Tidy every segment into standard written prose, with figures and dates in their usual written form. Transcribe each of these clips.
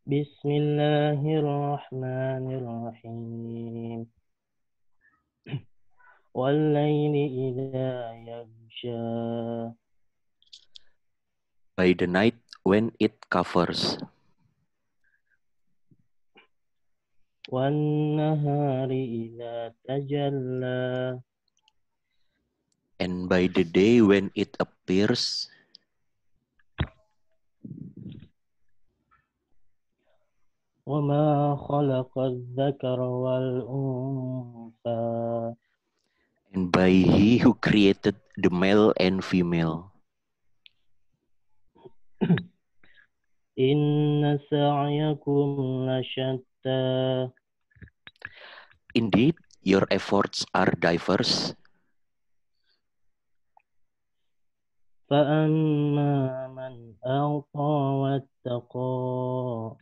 Bismillahirrahmanirrahim. Wal-laili idza yaghsha. By the night when it covers, Wan-nahari idza tajalla. and by the day when it appears, Wa ma khalaqa adh-dhakara wal-untha. and by He who created the male and female. Inna sa'yakum lashatta. Indeed, your efforts are diverse, فَأَمَّا مَنْ أَعْطَى وَاتَّقَى.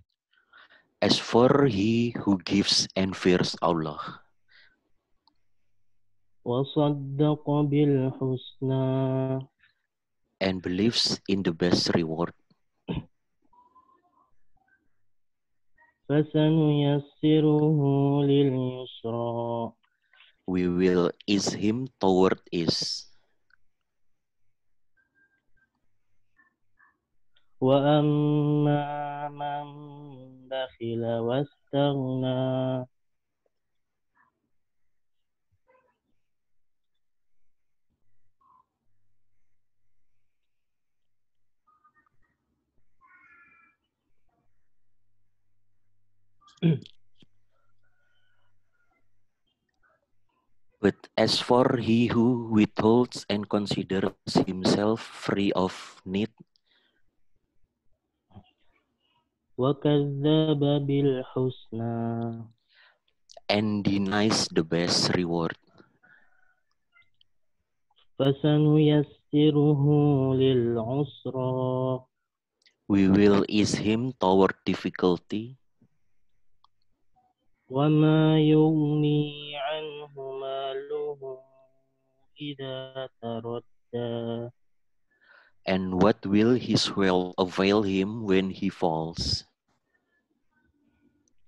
as for he who gives and fears Allah, وَصَدَّقَ بِالْحُسْنَى. and believes in the best reward, فَسَنُيَسِّرُهُ لِلْيُسْرَى. we will ease him toward ease. وَأَمَّا مَنْ بَخِلَ وَاسْتَغْنَى. But as for he who withholds and considers himself free of need, وَكَذَّبَ بِالْحُسْنَى. and denies the best reward, فَسَنُيَسِّرُهُ لِلْعُسْرَى. we will ease him toward difficulty. وَمَا يُغْنِي عَنْهُ مَالُهُ إِذَا تَرَدَّى. And what will his wealth avail him when he falls?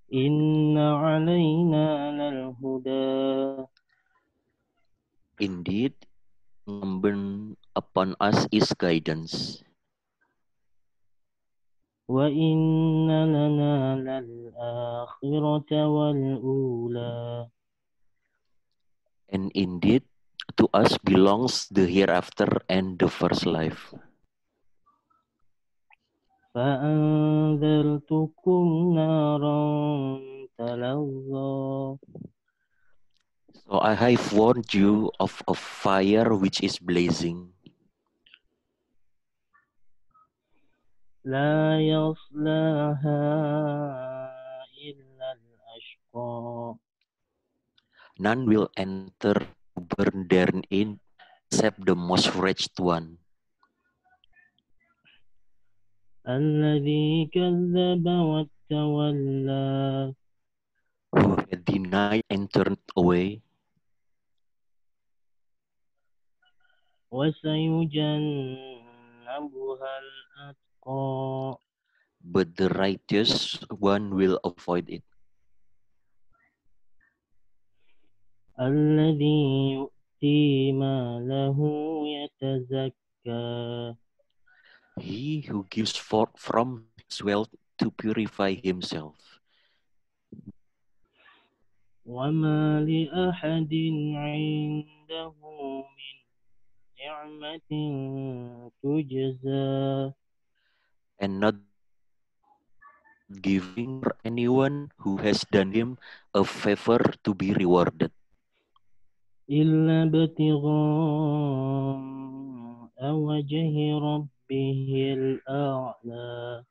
إِنَّ عَلَيْنَا لَلْهُدَى. Indeed, incumbent upon us is guidance, وَإِنَّ لَنَا لَلْآخِرَةَ وَالْأُولَى. and indeed, to us belongs the hereafter and the first life. فَأَنذَرْتُكُمْ نَارًا تَلَظَّى. So I have warned you of a fire which is blazing. لَا يَصْلَاهَا إِلَّا الْأَشْقَى. None will enter to burn therein except the most wretched one, الَّذِي كَذَّبَ وَتَوَلَّى. who had denied and turned away, وَسَيُجَنَّبُهَا الْأَتْقَى. but the righteous one will avoid it. الَّذِي يُؤْتِي مَالَهُ يَتَزَكَّى. He who gives forth from his wealth to purify himself. وَمَا لِأَحَدٍ عِندَهُ مِنْ نِعْمَةٍ تُجْزَى. And not giving for anyone who has done him a favor to be rewarded, إِلَّا ابْتِغَاءَ وَجْهِ رَبِّهِ الْأَعْلَى.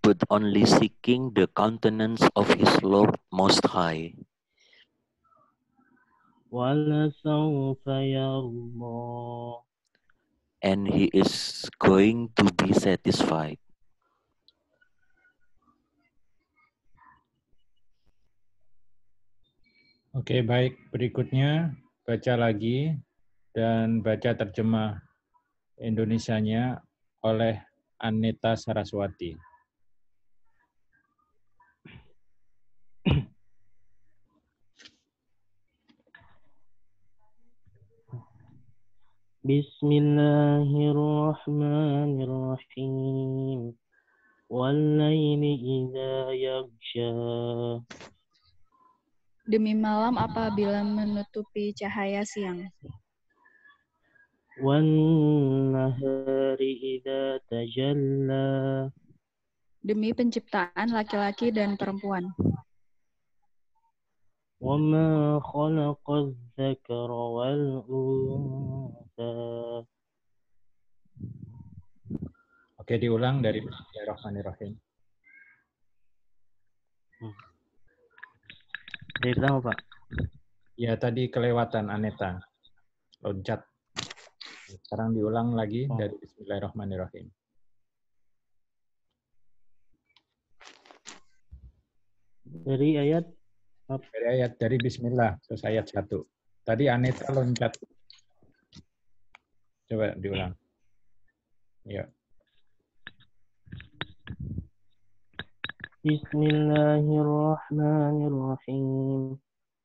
but only seeking the countenance of his Lord Most High. وَلَسَوْفَ يَرْضَى. And he is going to be satisfied. Oke, baik. Berikutnya baca lagi dan baca terjemah Indonesianya oleh Aneta Saraswati. Bismillahirrahmanirrahim. Wal-laili idza yaghsha. Demi malam apabila menutupi cahaya siang. Wan-nahari idza tajalla. Demi penciptaan laki-laki dan perempuan. Wa ma khalaqadz dzakara wal untha. Oke, diulang dari Bismillahirrahmanirrahim. Dari pertama, Pak. Ya, tadi kelewatan Aneta. Loncat. Sekarang diulang lagi dari Bismillahirrahmanirrahim. Dari Bismillah, terus ayat 1. Tadi Aneta loncat. Coba diulang. Ya. Bismillahirrahmanirrahim.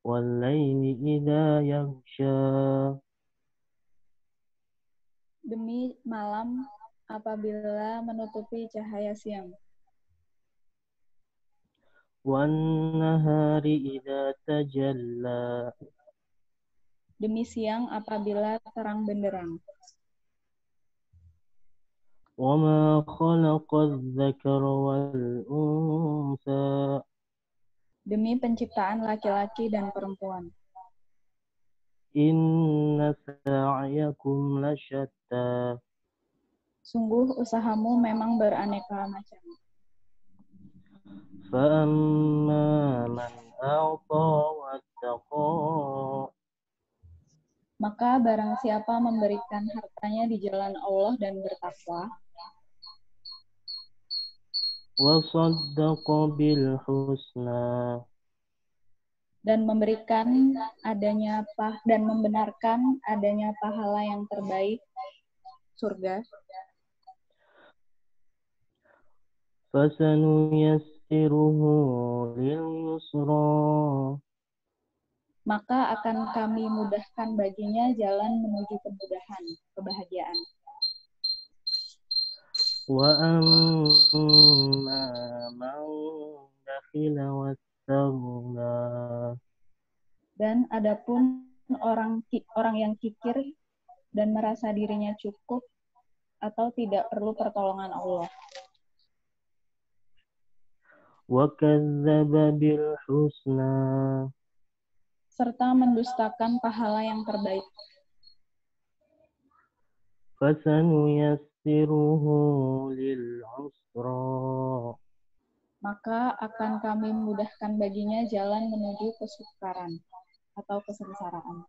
Wal-laili idza yaghsha. Demi malam apabila menutupi cahaya siang. Wan-nahari idza tajalla. Demi siang apabila terang benderang. Wa ma khalaqadz dzakara wal untha. Demi penciptaan laki-laki dan perempuan. Inna sa'yakum lasyatta. Sungguh usahamu memang beraneka macam. Fa'amma man a'ta wattaqa. Maka barang siapa memberikan hartanya di jalan Allah dan bertakwa, Wa saddaqa bil husna. dan memberikan adanya dan membenarkan adanya pahala yang terbaik, surga, Fasanuyassiruhu lil yusra. maka akan kami mudahkan baginya jalan menuju kemudahan, kebahagiaan. Wa amma man bakhila wastaghna. Dan adapun orang yang kikir dan merasa dirinya cukup atau tidak perlu pertolongan Allah, Wa kadzdzaba bil husna. serta mendustakan pahala yang terbaik, Fasanuyassiruhu lil usra. maka akan kami mudahkan baginya jalan menuju kesukaran atau kesengsaraan.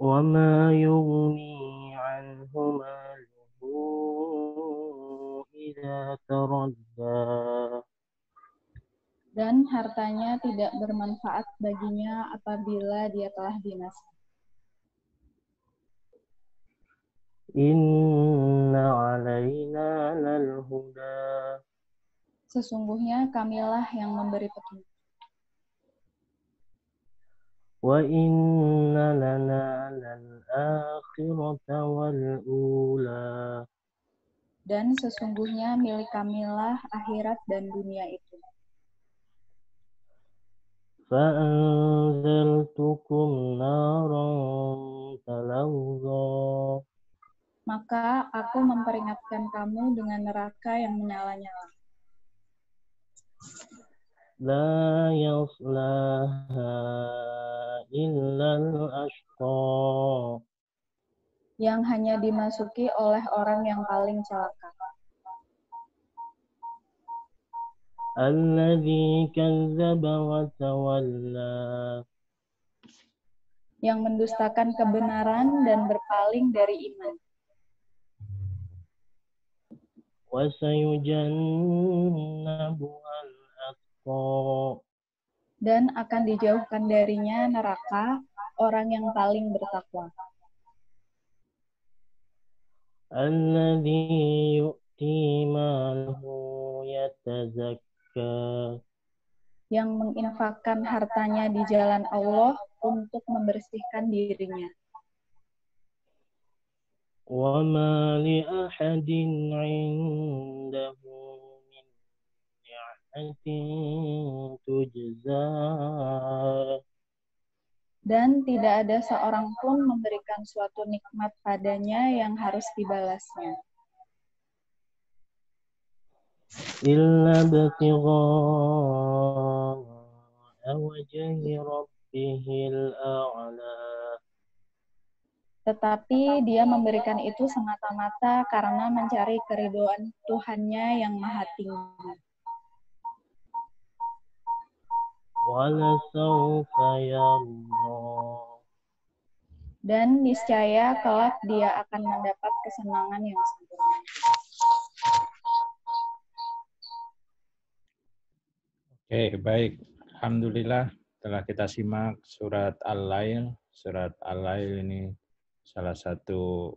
Wa ma yughni anhu maluhu idza taradda. Dan hartanya tidak bermanfaat baginya apabila dia telah binasa. Inna alaina lal huda. Sesungguhnya kamilah yang memberi petunjuk. Wa inna lana lal akhirata wal ula. Dan sesungguhnya milik kamilah akhirat dan dunia itu. Fa'anzaltukum naran talazza. Maka aku memperingatkan kamu dengan neraka yang menyala-nyala. La yaslaha illal ashqa. Yang hanya dimasuki oleh orang yang paling celaka. Alladzi kazzaba wa tawalla. Yang mendustakan kebenaran dan berpaling dari iman. Wa sayujannabuhal atqa. Dan akan dijauhkan darinya neraka orang yang paling bertakwa. الذي يؤتي ماله يتزكى yang menginfakkan hartanya di jalan Allah untuk membersihkan dirinya. وما لأحد عنده من نعمة تجزى Dan tidak ada seorang pun memberikan suatu nikmat padanya yang harus dibalasnya. إلا ابتغاء وجه ربه الأعلى Tetapi dia memberikan itu semata-mata karena mencari keridhaan Tuhannya yang maha tinggi. ولسوف يرضى Dan niscaya kelak dia akan mendapat kesenangan yang sempurna. Oke, baik. Alhamdulillah telah kita simak surat Al-Lail. Surat Al-Lail ini salah satu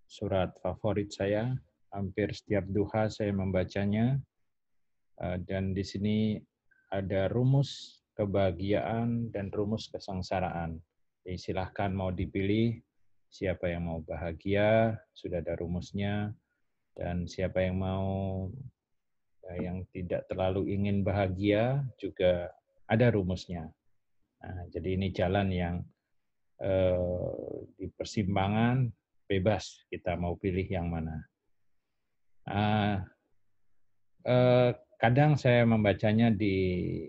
surat favorit saya. Hampir setiap duha saya membacanya. Dan di sini ada rumus kebahagiaan dan rumus kesengsaraan. Jadi silahkan mau dipilih siapa yang mau bahagia, sudah ada rumusnya. Dan siapa yang mau yang tidak terlalu ingin bahagia juga ada rumusnya. Nah, jadi ini jalan yang di persimpangan bebas kita mau pilih yang mana. Kadang saya membacanya di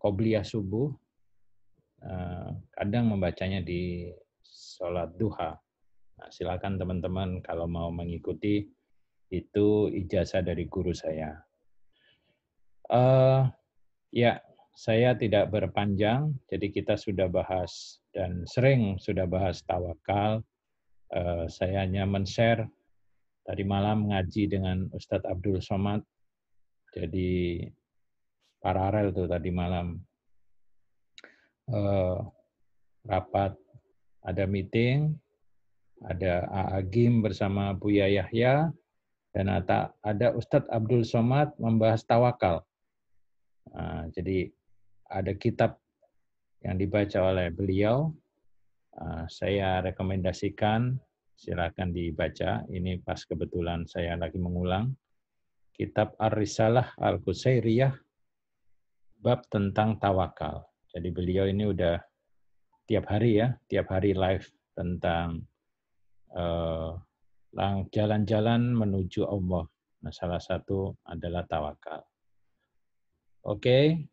qobliyah subuh, kadang membacanya di sholat duha. Nah, silakan teman-teman kalau mau mengikuti, itu ijazah dari guru saya. Ya, saya tidak berpanjang, jadi kita sudah bahas dan sering sudah bahas tawakal. Saya hanya men-share tadi malam ngaji dengan Ustadz Abdul Somad, jadi paralel tuh tadi malam rapat, ada meeting, ada Agim bersama Buya Yahya, dan ada Ustadz Abdul Somad membahas tawakal. Nah, jadi ada kitab yang dibaca oleh beliau, saya rekomendasikan, silakan dibaca. Ini pas kebetulan saya lagi mengulang. Kitab Ar-Risalah Al-Qusairiyah, bab tentang tawakal. Jadi beliau ini udah tiap hari live tentang jalan-jalan menuju Allah. Nah, salah satu adalah tawakal. Oke,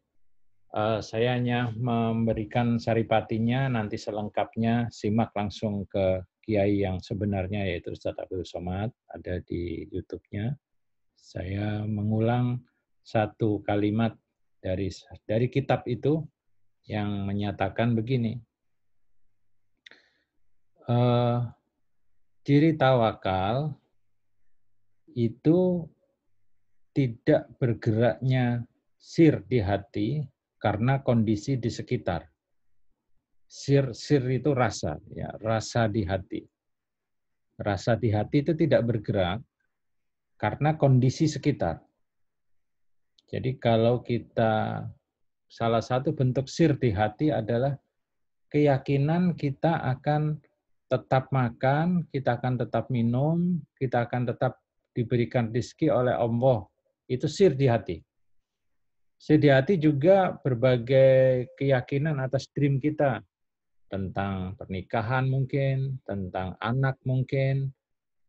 saya hanya memberikan saripatinya, nanti selengkapnya simak langsung ke kiai yang sebenarnya, yaitu Ustadz Abdul Somad, ada di YouTube-nya. Saya mengulang satu kalimat dari kitab itu yang menyatakan begini. Ciri tawakal itu tidak bergeraknya sir di hati karena kondisi di sekitar. Sir itu rasa, ya, rasa di hati. Rasa di hati itu tidak bergerak karena kondisi sekitar. Jadi kalau kita, salah satu bentuk sir di hati adalah keyakinan kita akan tetap makan, kita akan tetap minum, kita akan tetap diberikan rezeki oleh Allah. Itu sir di hati. Sir di hati juga berbagai keyakinan atas dream kita. Tentang pernikahan mungkin, tentang anak mungkin,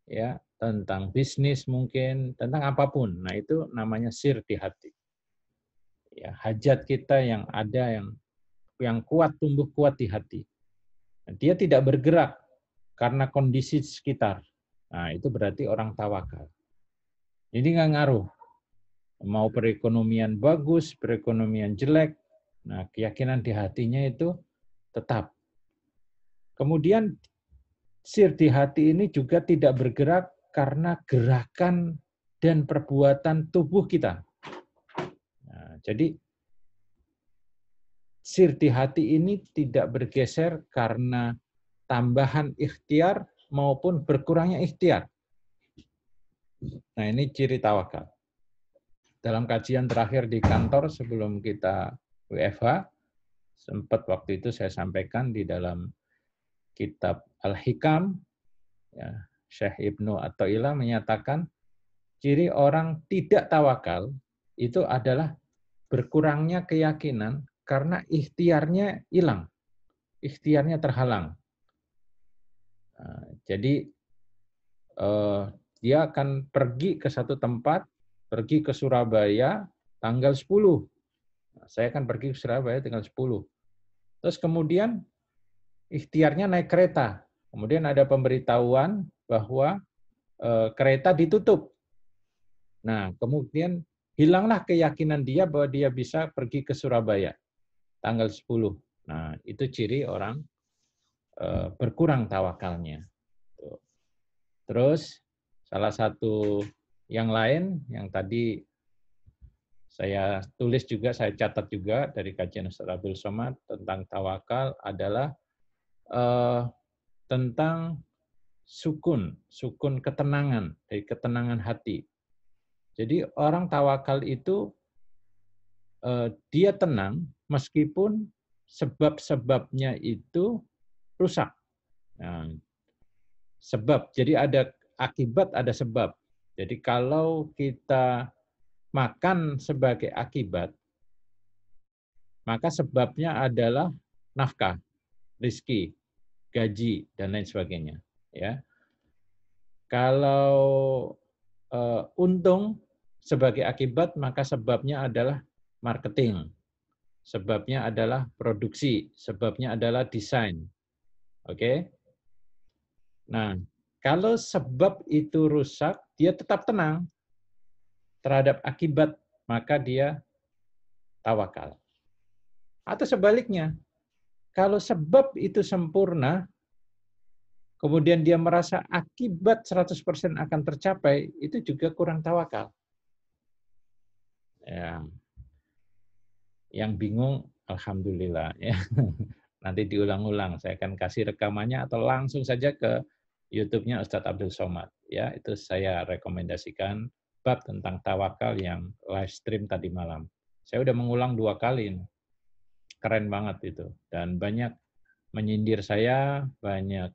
ya, tentang bisnis mungkin, tentang apapun. Nah, itu namanya sir di hati. Ya, hajat kita yang ada, yang kuat, tumbuh kuat di hati. Dia tidak bergerak karena kondisi sekitar. Nah, itu berarti orang tawakal. Jadi nggak ngaruh. Mau perekonomian bagus, perekonomian jelek, nah keyakinan di hatinya itu tetap. Kemudian sir di hati ini juga tidak bergerak karena gerakan dan perbuatan tubuh kita. Nah, jadi sir di hati ini tidak bergeser karena tambahan ikhtiar maupun berkurangnya ikhtiar. Nah, ini ciri tawakal. Dalam kajian terakhir di kantor sebelum kita WFH, sempat waktu itu saya sampaikan di dalam kitab Al-Hikam, ya, Syekh Ibnu Athaillah menyatakan ciri orang tidak tawakal itu adalah berkurangnya keyakinan karena ikhtiarnya hilang, ikhtiarnya terhalang. Nah, jadi dia akan pergi ke satu tempat, pergi ke Surabaya tanggal 10. Nah, saya akan pergi ke Surabaya tanggal 10. Terus kemudian ikhtiarnya naik kereta. Kemudian ada pemberitahuan bahwa kereta ditutup. Nah, kemudian hilanglah keyakinan dia bahwa dia bisa pergi ke Surabaya tanggal 10. Nah, itu ciri orang berkurang tawakalnya. Terus salah satu yang lain yang tadi saya tulis juga, saya catat juga dari kajian Ustaz Abdul Somad tentang tawakal adalah tentang sukun ketenangan, dari ketenangan hati. Jadi orang tawakal itu dia tenang meskipun sebab-sebabnya itu rusak. Nah, sebab, jadi ada akibat, ada sebab. Jadi kalau kita makan sebagai akibat, maka sebabnya adalah nafkah, rizki, gaji, dan lain sebagainya. Ya, kalau untung sebagai akibat, maka sebabnya adalah marketing, sebabnya adalah produksi, sebabnya adalah desain. Oke? Nah, kalau sebab itu rusak, dia tetap tenang terhadap akibat, maka dia tawakal. Atau sebaliknya, kalau sebab itu sempurna, kemudian dia merasa akibat 100% akan tercapai, itu juga kurang tawakal. Ya. Yang bingung, alhamdulillah. Ya. Nanti diulang-ulang, saya akan kasih rekamannya atau langsung saja ke YouTube-nya Ustadz Abdul Somad. Ya, itu saya rekomendasikan bab tentang tawakal yang live stream tadi malam. Saya udah mengulang 2 kali. Keren banget itu. Dan banyak menyindir saya, banyak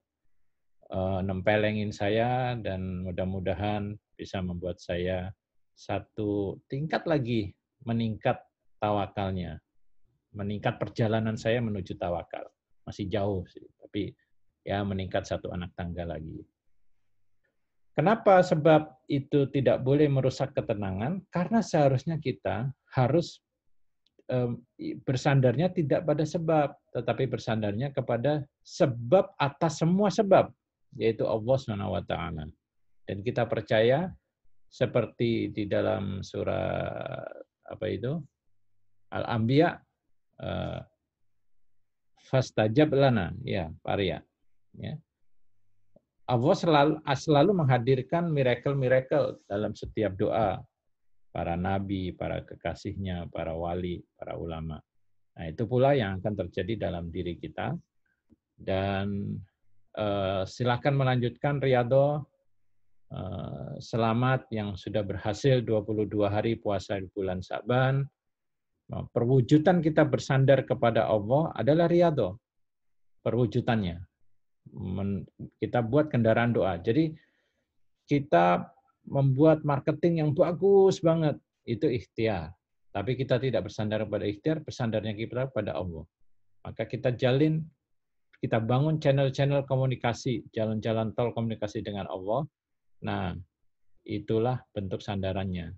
nempelengin saya, dan mudah-mudahan bisa membuat saya satu tingkat lagi meningkat tawakalnya. Meningkat perjalanan saya menuju tawakal. Masih jauh sih, tapi ya meningkat satu anak tangga lagi. Kenapa sebab itu tidak boleh merusak ketenangan? Karena seharusnya kita harus bersandarnya tidak pada sebab, tetapi bersandarnya kepada sebab atas semua sebab, yaitu Allah SWT. Dan kita percaya seperti di dalam surah apa itu Al-Anbiya, fastajab lana, ya, Paria. Ya. Allah selalu menghadirkan miracle-miracle dalam setiap doa para nabi, para kekasihnya, para wali, para ulama. Nah, itu pula yang akan terjadi dalam diri kita. Dan silakan melanjutkan Riyadho. Selamat yang sudah berhasil 22 hari puasa di bulan Sa'ban. Perwujudan kita bersandar kepada Allah adalah Riyadho. Perwujudannya. Kita buat kendaraan doa. Jadi kita membuat marketing yang bagus banget, itu ikhtiar. Tapi kita tidak bersandar pada ikhtiar, bersandarnya kita pada Allah. Maka kita bangun channel-channel komunikasi, jalan-jalan tol komunikasi dengan Allah. Nah, itulah bentuk sandarannya.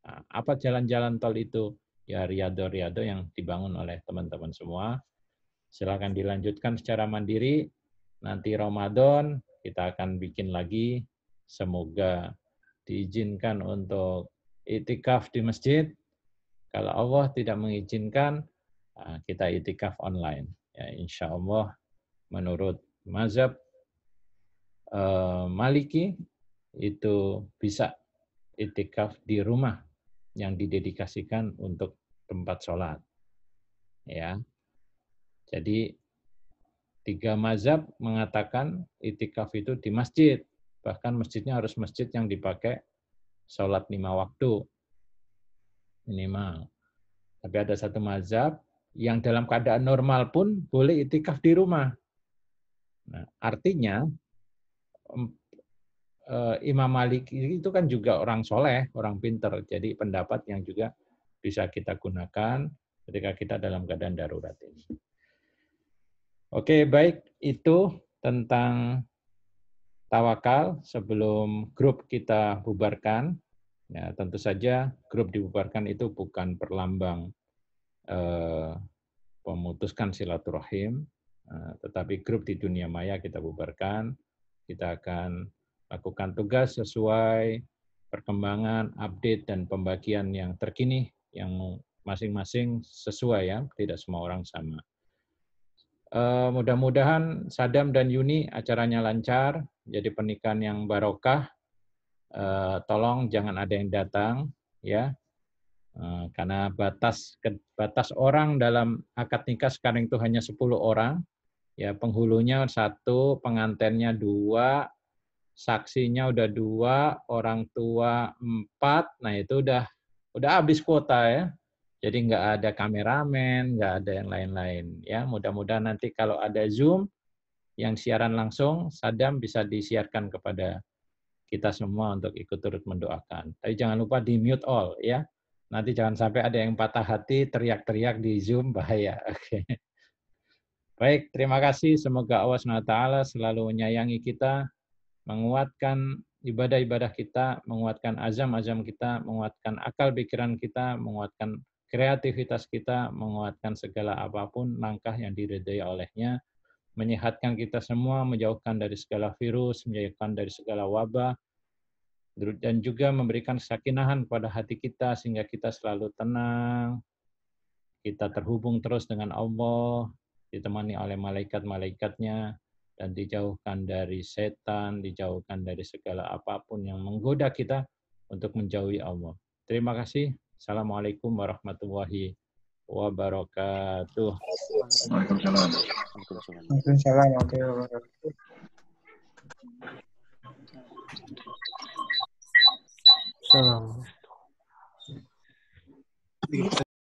Nah, apa jalan-jalan tol itu? Ya Riyadho yang dibangun oleh teman-teman semua. Silakan dilanjutkan secara mandiri. Nanti Ramadan kita akan bikin lagi. Semoga diizinkan untuk itikaf di masjid. Kalau Allah tidak mengizinkan, kita itikaf online. Ya, insya Allah menurut mazhab Maliki itu bisa itikaf di rumah yang didedikasikan untuk tempat sholat. Ya, jadi 3 mazhab mengatakan itikaf itu di masjid. Bahkan masjidnya harus masjid yang dipakai sholat 5 waktu minimal. Tapi ada 1 mazhab yang dalam keadaan normal pun boleh itikaf di rumah. Nah, artinya Imam Malik itu kan juga orang soleh, orang pinter. Jadi pendapat yang juga bisa kita gunakan ketika kita dalam keadaan darurat ini. Oke, baik. Itu tentang tawakal sebelum grup kita bubarkan. Ya, tentu saja grup dibubarkan itu bukan perlambang memutuskan silaturahim, tetapi grup di dunia maya kita bubarkan. Kita akan lakukan tugas sesuai perkembangan, update, dan pembagian yang terkini, yang masing-masing sesuai ya, tidak semua orang sama. Mudah-mudahan Sadam dan Yuni acaranya lancar, jadi pernikahan yang barokah. Tolong jangan ada yang datang, ya, karena batas orang dalam akad nikah sekarang itu hanya 10 orang. Ya, penghulunya 1, pengantennya 2, saksinya udah 2, orang tua 4. Nah, itu udah habis kuota ya. Jadi nggak ada kameramen, nggak ada yang lain-lain ya. Mudah-mudahan nanti kalau ada Zoom yang siaran langsung, Sadam bisa disiarkan kepada kita semua untuk ikut turut mendoakan. Tapi jangan lupa di mute all ya. Nanti jangan sampai ada yang patah hati teriak-teriak di Zoom, bahaya. Oke. Baik, terima kasih. Semoga Allah SWT selalu menyayangi kita, menguatkan ibadah-ibadah kita, menguatkan azam-azam kita, menguatkan akal pikiran kita, menguatkan kreativitas kita, menguatkan segala apapun langkah yang diridhai olehnya, menyehatkan kita semua, menjauhkan dari segala virus, menjauhkan dari segala wabah, dan juga memberikan sakinahan pada hati kita sehingga kita selalu tenang, kita terhubung terus dengan Allah, ditemani oleh malaikat-malaikatnya, dan dijauhkan dari setan, dijauhkan dari segala apapun yang menggoda kita untuk menjauhi Allah. Terima kasih. Assalamualaikum warahmatullahi wabarakatuh. Waalaikumsalam. Waalaikumsalam warahmatullahi wabarakatuh. Salam.